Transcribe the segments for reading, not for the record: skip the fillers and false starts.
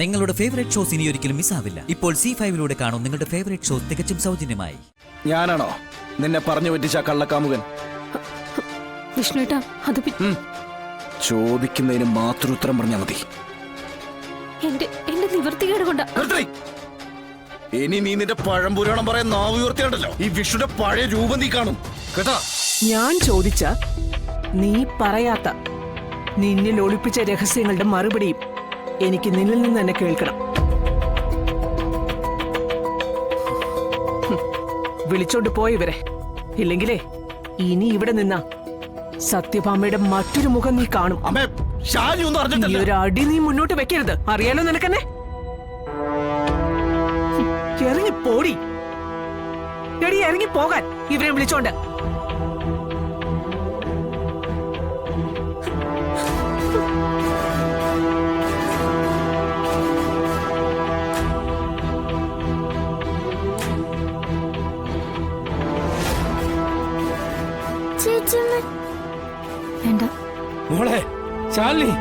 നിങ്ങളുടെ favourite shows ഇനി ഒരിക്കലും മിസ്സാവില്ല. ഇപ്പോൾ C5 കാണും നിങ്ങളുടെ ഫേവറേറ്റ് ഷോസ് തികച്ചും സൗജന്യമായി. ഞാനാണോ നിന്നെ പറഞ്ഞു പറ്റിച്ച കള്ളക്കാമുകൻ? വിഷ്ണുട്ടാ, അത് ചോദിക്കുന്നതിന് മാത്രം ഉത്തരം പറഞ്ഞാൽ മതി. എന്റെ നിവൃത്തികേട് കൊണ്ടാ. ഇനി നീ നിന്റെ പഴംപുരാണം പറയാൻ നാവ് ഉയർത്തിയുണ്ടല്ലോ, ഈ വിഷ്ണുന്റെ പഴയ രൂപം നീ കാണും കേട്ടാ. ഞാൻ ചോദിച്ച നീ പറയാത്ത നിന്നിൽ ഒളിപ്പിച്ച രഹസ്യങ്ങളുടെ മറുപടിയും എനിക്ക് നിന്നിൽ നിന്ന് തന്നെ കേൾക്കണം. വിളിച്ചോണ്ട് പോയവരെ, ഇല്ലെങ്കിലേ ഇനി ഇവിടെ നിന്നാ സത്യഭാമയുടെ മറ്റൊരു മുഖം നീ കാണും. ഈ ഒരു അടി നീ മുന്നോട്ട് വെക്കരുത്, അറിയാലോ നിനക്കെന്നെ. ഇറങ്ങി പോടി, എടി ഇറങ്ങി പോകാൻ ഇവരെ വിളിച്ചോണ്ട്. വേണ്ട മോളെ ശാലിനി,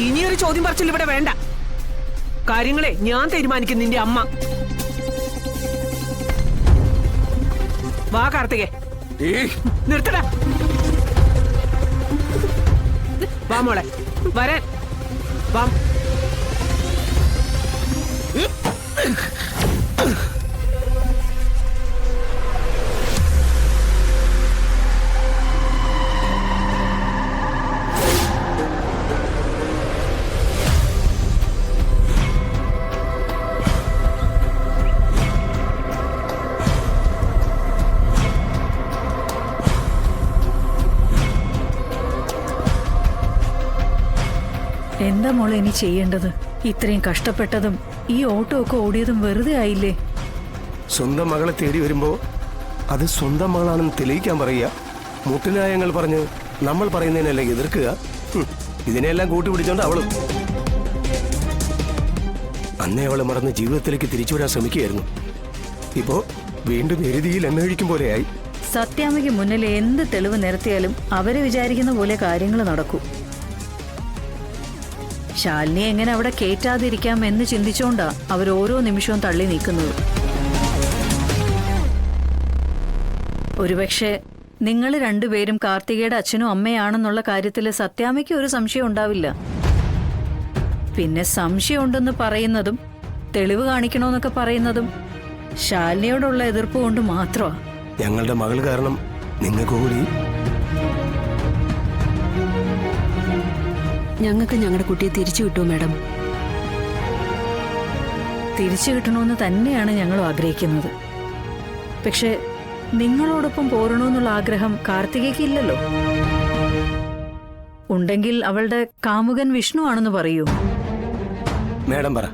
ഇനിയൊരു ചോദ്യം പറച്ചിൽ ഇവിടെ വേണ്ട. കാര്യങ്ങളെ ഞാൻ തീരുമാനിക്കും. നിന്റെ അമ്മ വാ കാർത്തികേ, നിർത്തടാ. വാ മോളെ, വരാൻ വാ. എന്താ മോളെ ഇനി ചെയ്യേണ്ടത്? ഇത്രയും കഷ്ടപ്പെട്ടതും ഈ ഓട്ടോ ഒക്കെ ഓടിയതും വെറുതെ ആയില്ലേ? സ്വന്തം മകളെ തേടി വരുമ്പോ അത് സ്വന്തം മകളാണെന്ന് തെളിയിക്കാൻ പറയുക, മുട്ടുന്യായങ്ങൾ പറഞ്ഞ് നമ്മൾ പറയുന്നതിനല്ലേ എതിർക്കുക. ഇതിനെല്ലാം കൂട്ടുപിടിച്ചോണ്ട് അവളും അന്നേ അവളെ മറന്ന് ജീവിതത്തിലേക്ക് തിരിച്ചു വരാൻ ശ്രമിക്കുകയായിരുന്നു. ഇപ്പോ വീണ്ടും എരുതിയിൽ എണ്ണയൊഴിക്കും പോലെയായി. സത്യാമ്മയ്ക്ക് മുന്നിൽ എന്ത് തെളിവ് നിരത്തിയാലും അവരെ വിചാരിക്കുന്ന പോലെ കാര്യങ്ങൾ നടക്കൂ. ശാലിനിയെ എങ്ങനെ അവിടെ കേറ്റാതിരിക്കാം എന്ന് ചിന്തിച്ചോണ്ടാ അവർ ഓരോ നിമിഷവും തള്ളി നീക്കുന്നത്. ഒരുപക്ഷെ നിങ്ങൾ രണ്ടുപേരും കാർത്തികയുടെ അച്ഛനും അമ്മയാണെന്നുള്ള കാര്യത്തിൽ സത്യാമ്മയ്ക്ക് ഒരു സംശയം ഉണ്ടാവില്ല. പിന്നെ സംശയമുണ്ടെന്ന് പറയുന്നതും തെളിവ് കാണിക്കണമെന്നൊക്കെ പറയുന്നതും ശാലിനിയോടുള്ള എതിർപ്പ് കൊണ്ട് മാത്രമാ. ഞങ്ങളുടെ മകൾ കാരണം നിങ്ങൾക്ക് കൂടി ഞങ്ങൾക്ക് ഞങ്ങളുടെ കുട്ടിയെ തിരിച്ചു കിട്ടുമോ മാഡം? തിരിച്ചു കിട്ടണമെന്ന് തന്നെയാണ് ഞങ്ങളും ആഗ്രഹിക്കുന്നത്. പക്ഷെ നിങ്ങളോടൊപ്പം പോരണമെന്നുള്ള ആഗ്രഹം കാർത്തികയ്ക്ക് ഇല്ലല്ലോ. ഉണ്ടെങ്കിൽ അവളുടെ കാമുകൻ വിഷ്ണു ആണെന്ന് പറയൂ. മേഡം പറ,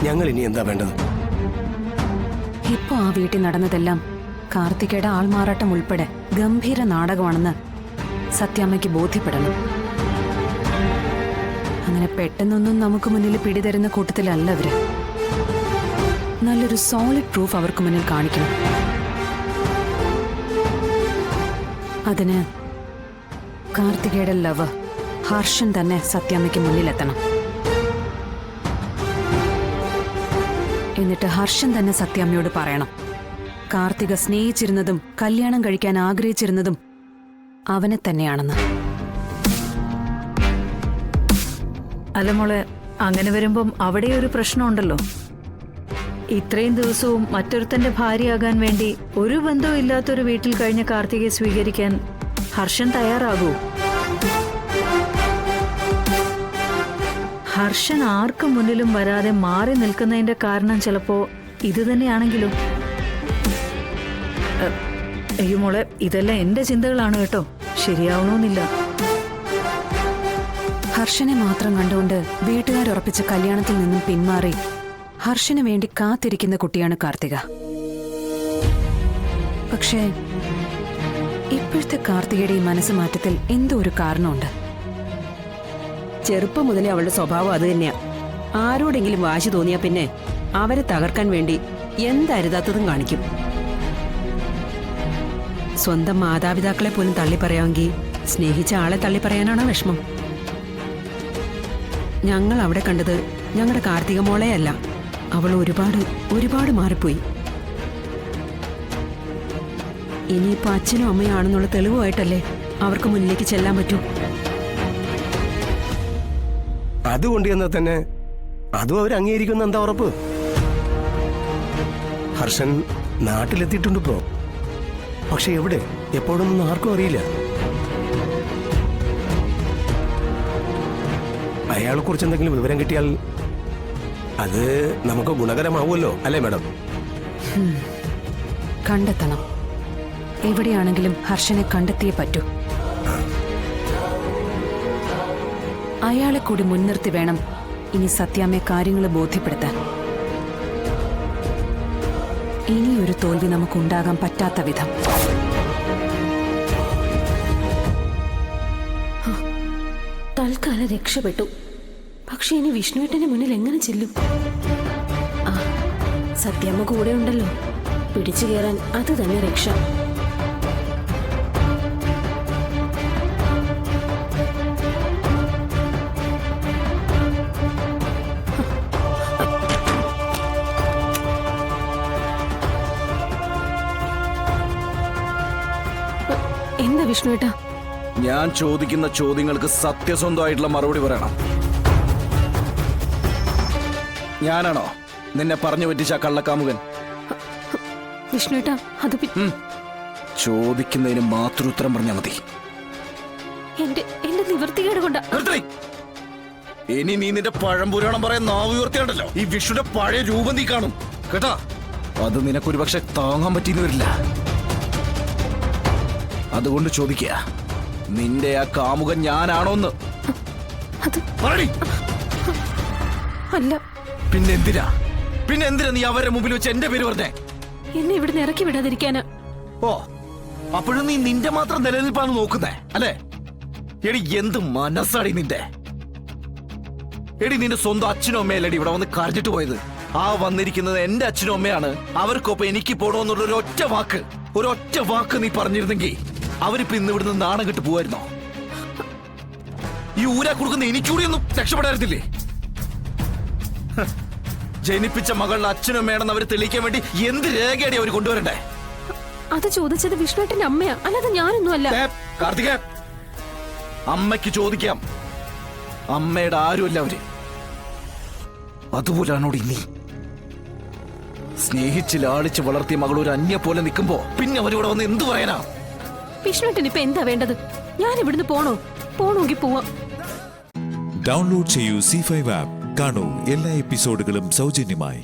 ഞങ്ങൾ ഇനി എന്താ വേണ്ടത്? ഇപ്പൊ ആ വീട്ടിൽ നടന്നതെല്ലാം കാർത്തികയുടെ ആൾമാറാട്ടം ഉൾപ്പെടെ ഗംഭീര നാടകമാണെന്ന് സത്യാമ്മയ്ക്ക് ബോധ്യപ്പെടണം. അങ്ങനെ പെട്ടെന്നൊന്നും നമുക്ക് മുന്നിൽ പിടിതരുന്ന കൂട്ടത്തിലല്ല അവര്. നല്ലൊരു സോളിഡ് പ്രൂഫ് അവർക്ക് മുന്നിൽ കാണിക്കണം. അതിന് കാർത്തികയുടെ ലവ് ഹർഷൻ തന്നെ സത്യാമ്മയ്ക്ക് മുന്നിലെത്തണം. എന്നിട്ട് ഹർഷൻ തന്നെ സത്യാമ്മയോട് പറയണം, കാർത്തിക സ്നേഹിച്ചിരുന്നതും കല്യാണം കഴിക്കാൻ ആഗ്രഹിച്ചിരുന്നതും അവനെ തന്നെയാണെന്ന്. അല്ല മോളെ, അങ്ങനെ വരുമ്പം അവിടെ ഒരു പ്രശ്നമുണ്ടല്ലോ. ഇത്രയും ദിവസവും മറ്റൊരുത്തന്റെ ഭാര്യയാകാൻ വേണ്ടി ഒരു ബന്ധവും ഇല്ലാത്തൊരു വീട്ടിൽ കഴിഞ്ഞ കാർത്തികയെ സ്വീകരിക്കാൻ ഹർഷൻ തയ്യാറാകൂ? ഹർഷൻ ആർക്കും മുന്നിലും വരാതെ മാറി നിൽക്കുന്നതിന്റെ കാരണം ചിലപ്പോ ഇത് തന്നെയാണെങ്കിലോ? അയ്യോ മോളെ, ഇതെല്ലാം എന്റെ ചിന്തകളാണ് കേട്ടോ, ശരിയാവണമെന്നില്ല. ഹർഷനെ മാത്രം കണ്ടുകൊണ്ട് വീട്ടുകാരുറപ്പിച്ച കല്യാണത്തിൽ നിന്നും പിന്മാറി ഹർഷന് വേണ്ടി കാത്തിരിക്കുന്ന കുട്ടിയാണ് കാർത്തിക. പക്ഷേ ഇപ്പോഴത്തെ കാർത്തികയുടെ ഈ മനസ്സ് മാറ്റത്തിൽ എന്തോ ഒരു കാരണമുണ്ട്. ചെറുപ്പം മുതലേ അവളുടെ സ്വഭാവം അത് തന്നെയാ. ആരോടെങ്കിലും വാശി തോന്നിയാ പിന്നെ അവരെ തകർക്കാൻ വേണ്ടി എന്തരുതാത്തതും കാണിക്കും. സ്വന്തം മാതാപിതാക്കളെ പോലും തള്ളിപ്പറയാമെങ്കിൽ സ്നേഹിച്ച ആളെ തള്ളിപ്പറയാനാണോ വിഷമം? ഞങ്ങൾ അവിടെ കണ്ടത് ഞങ്ങളുടെ കാർത്തിക മോളെയല്ല, അവൾ ഒരുപാട് മാറിപ്പോയി. ഇനിയിപ്പോ അച്ഛനും അമ്മയും ആണെന്നുള്ള തെളിവുമായിട്ടല്ലേ അവർക്ക് മുന്നിലേക്ക് ചെല്ലാൻ പറ്റൂ. അതുകൊണ്ട് എന്നാൽ തന്നെ അതും അവർ അംഗീകരിക്കുന്ന എന്താ ഉറപ്പ്? ഹർഷൻ നാട്ടിലെത്തിയിട്ടുണ്ട് ഇപ്പോ. പക്ഷെ എവിടെ, എപ്പോഴൊന്നും ആർക്കും അറിയില്ല. അയാളെ കുറിച്ച് എന്തെങ്കിലും വിവരം കിട്ടിയാൽ അത് നമുക്ക് ഗുണകരമാവുമല്ലോ, അല്ലേ മാഡം? കണ്ടെത്തണം. എവിടെയാണെങ്കിലും ഹർഷനെ കണ്ടെത്തിയേ പറ്റൂ. അയാളെ കൂടി മുൻനിർത്തി വേണം ഇനി സത്യാമ്മയെ കാര്യങ്ങൾ ബോധ്യപ്പെടുത്താൻ. ഇനിയൊരു തോൽവി നമുക്കുണ്ടാകാൻ പറ്റാത്ത വിധം. തൽക്കാലം രക്ഷപ്പെട്ടു. പക്ഷെ ഇനി വിഷ്ണുവേട്ടന്റെ മുന്നിൽ എങ്ങനെ ചെല്ലും? ആ, സത്യമ്മ കൂടെ ഉണ്ടല്ലോ, പിടിച്ചു കയറാൻ അത് തന്നെ രക്ഷ. എന്താ വിഷ്ണുവേട്ടാ? ഞാൻ ചോദിക്കുന്ന ചോദ്യങ്ങൾക്ക് സത്യസന്ധമായിട്ടുള്ള മറുപടി പറയണം. ഞാനാണോ നിന്നെ പറഞ്ഞു പറ്റിച്ച കള്ളക്കാമുകൻ? വിഷ്ണുവേട്ടാ, അത് ചോദിക്കുന്നതിന് മാത്രം ഉത്തരം പറഞ്ഞാൽ മതി. എന്റെ നിവൃത്തികേട് കൊണ്ടാ. ഇനി നീ നിന്റെ പഴംപുരാണം പറയാൻ നാവ് ഉയർത്തിയുണ്ടല്ലോ, ഈ വിഷ്ണുന്റെ പഴയ രൂപം നീ കാണും കേട്ടാ. അത് നിനക്കൊരു പക്ഷെ താങ്ങാൻ പറ്റിയെന്ന് വരില്ല. അതുകൊണ്ട് ചോദിക്കുക, നിന്റെ ആ കാമുകൻ ഞാനാണോന്ന്? അല്ല. പിന്നെന്തിനാ നീ അവരുടെ മുമ്പിൽ വെച്ച് എന്റെ പേര് പറഞ്ഞേ? എന്നെ ഇവിടെ ഇറക്കി വിടാതിരിക്കാനാ. ഓ, അപ്പോഴും നീ നിന്റെ മാത്രം നിലനിൽപ്പാണ് നോക്കുന്നേ അല്ലേ? എടി, എന്ത് മനസ്സാടി നിന്റെ? എടി, നിന്റെ സ്വന്തം അച്ഛനും അമ്മയല്ലടി ഇവിടെ വന്ന് കരഞ്ഞിട്ട് പോയത്. ആ വന്നിരിക്കുന്നത് എന്റെ അച്ഛനും അമ്മയാണ്. അവർക്കൊപ്പം എനിക്ക് പോണോന്നുള്ള ഒരൊറ്റ വാക്ക് നീ പറഞ്ഞിരുന്നെങ്കിൽ അവരിപ്പോ ഇന്ന് ഇവിടുന്ന് നാണം കെട്ട് പോവായിരുന്നോ? ഈ ഊരാ കൊടുക്കുന്ന എനിക്കൂടി ഒന്നും രക്ഷപ്പെടായിരുന്നില്ലേ? ജനിപ്പിച്ച മകളുടെ അച്ഛനും അമ്മയാണെന്ന് അവര് തെളിയിക്കാൻ വേണ്ടി എന്ത് രേഖയാണ് അവർ കൊണ്ടുവരണ്ടേ? അത് ചോദിച്ചത് വിഷ്ണുവേട്ടന്റെ അമ്മയാ, അല്ലാതെ ഞാനൊന്നും അല്ല. കാർത്തിക, അമ്മയ്ക്ക് ചോദിക്കാം. അമ്മയുടെ ആരുമല്ല അവര്. അതുപോലാണോടി നീ? സ്നേഹിച്ച് ലാളിച്ച് വളർത്തിയ മകൾ ഒരു അന്യ പോലെ നിൽക്കുമ്പോ പിന്നെ അവരിവിടെ വന്ന് എന്തു പറയാനാ? വിഷ്ണുവേട്ടന് ഇപ്പൊ എന്താ വേണ്ടത്? ഞാൻ ഇവിടുന്ന് പോണോങ്കിൽ പോവാം. ഡൗൺലോഡ് ചെയ്യൂ C5 ആപ്പ്. കാണൂ എല്ലാ എപ്പിസോഡുകളും സൗജന്യമായി.